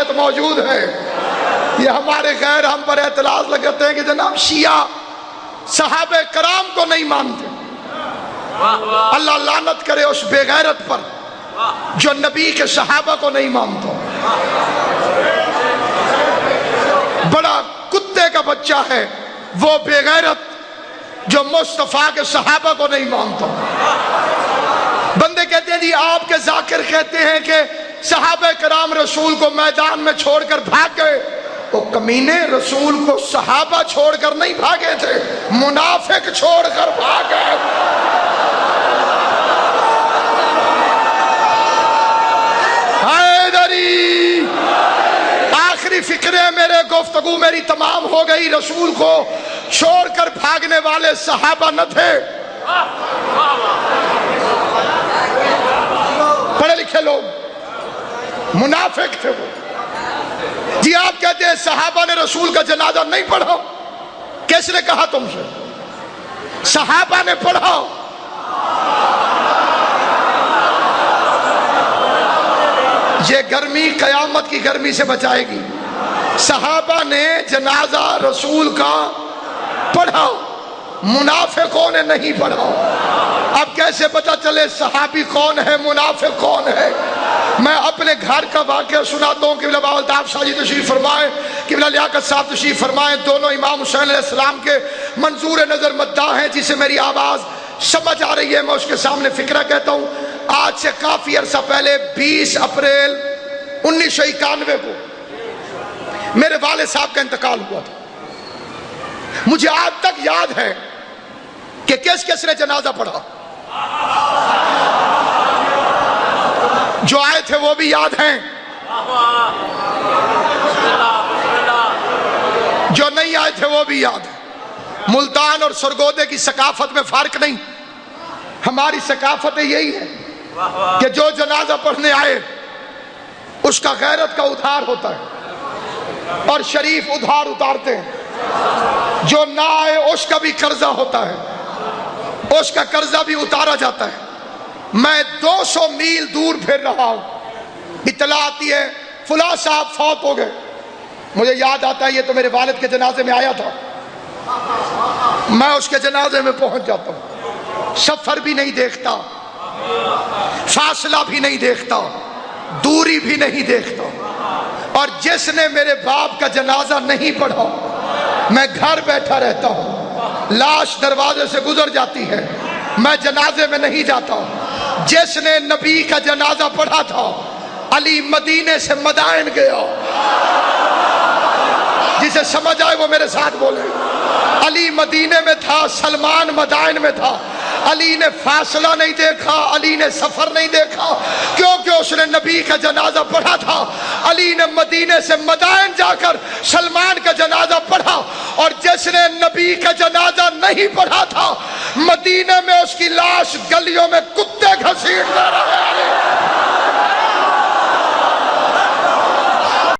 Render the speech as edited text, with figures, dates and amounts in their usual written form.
روایت موجود ہے. یہ ہمارے غیر ہم پر اعتراض لگاتے ہیں کہ جناب شیعہ صحابہ کرام کو نہیں مانتے. اللہ لعنت کرے اس بے غیرت پر جو نبی کے صحابہ کو نہیں مانتا. بڑا کتے کا بچہ ہے وہ بے غیرت جو مصطفیٰ کے صحابہ کو نہیں مانتا. بندے کہتے ہیں جی آپ کے ذاکر کہتے ہیں کہ صحابہ کرام رسول کو میدان میں چھوڑ کر بھاگ گئے. وہ کمینے رسول کو صحابہ چھوڑ کر نہیں بھاگے تھے، منافق چھوڑ کر بھاگ گئے. حیدری آخری فکرے میرے گفتگو میری تمام ہو گئی. رسول کو چھوڑ کر بھاگنے والے صحابہ نہ تھے، پڑھے لکھے لوگ، منافق تھے وہ. جی آپ کہتے ہیں صحابہ نے رسول کا جنازہ نہیں پڑھا. کس نے کہا تم سے؟ صحابہ نے پڑھا. یہ گرمی قیامت کی گرمی سے بچائے گی. صحابہ نے جنازہ رسول کا پڑھا، منافقوں نے نہیں پڑھا. اب کیسے پتہ چلے صحابی کون ہے منافق کون ہے؟ میں اپنے گھر کا واقعہ سناتا ہوں. قبلہ باول تاب شاہ جی تشریف فرمائے، قبلہ لیاقت صاحب تشریف فرمائے. دونوں امام حسین علیہ السلام کے منظور نظر مداح ہیں. جسے میری آواز سمجھ آ رہی ہے میں اس کے سامنے فکرہ کہتا ہوں. آج سے کافی عرصہ پہلے 20 اپریل 1991 کو میرے والد صاحب کا انتقال ہوا تھا. مجھے آج تک یاد ہے کہ کس کس نے جنازہ پڑھا. جو آئے تھے وہ بھی یاد ہیں، جو نہیں آئے تھے وہ بھی یاد ہیں. ملتان اور سرگودے کی ثقافت میں فرق نہیں. ہماری ثقافت یہی ہے کہ جو جنازہ پڑھنے آئے اس کا غیرت کا ادھار ہوتا ہے اور شریف ادھار اتارتے ہیں. جو نہ آئے اس کا بھی قرضہ ہوتا ہے، اس کا قرضہ بھی اتارا جاتا ہے. میں 200 میل دور پھر رہا ہوں، اطلاع آتی ہے فلاں صاحب فوت ہو گئے. مجھے یاد آتا ہے یہ تو میرے والد کے جنازے میں آیا تھا. میں اس کے جنازے میں پہنچ جاتا ہوں. سفر بھی نہیں دیکھتا، فاصلہ بھی نہیں دیکھتا، دوری بھی نہیں دیکھتا. اور جس نے میرے باپ کا جنازہ نہیں پڑھا میں گھر بیٹھا رہتا ہوں. لاش دروازے سے گزر جاتی ہے، میں جنازے میں نہیں جاتا. جس نے نبی کا جنازہ پڑھا تھا علی مدینے سے مدائن گیا. جسے سمجھ آئے وہ میرے ساتھ بولے. علی مدینے میں تھا، سلمان مدائن میں تھا. علی نے فاصلہ نہیں دیکھا، علی نے سفر نہیں دیکھا، کیونکہ اس نے نبی کا جنازہ پڑھا تھا. علی نے مدینے سے مدائن جا کر سلمان کا جنازہ پڑھا. اور جس نے نبی کا جنازہ نہیں پڑھا تھا مدینے میں اس کی لاش گلیوں میں کتے گھسیٹ دے رہے ہیں.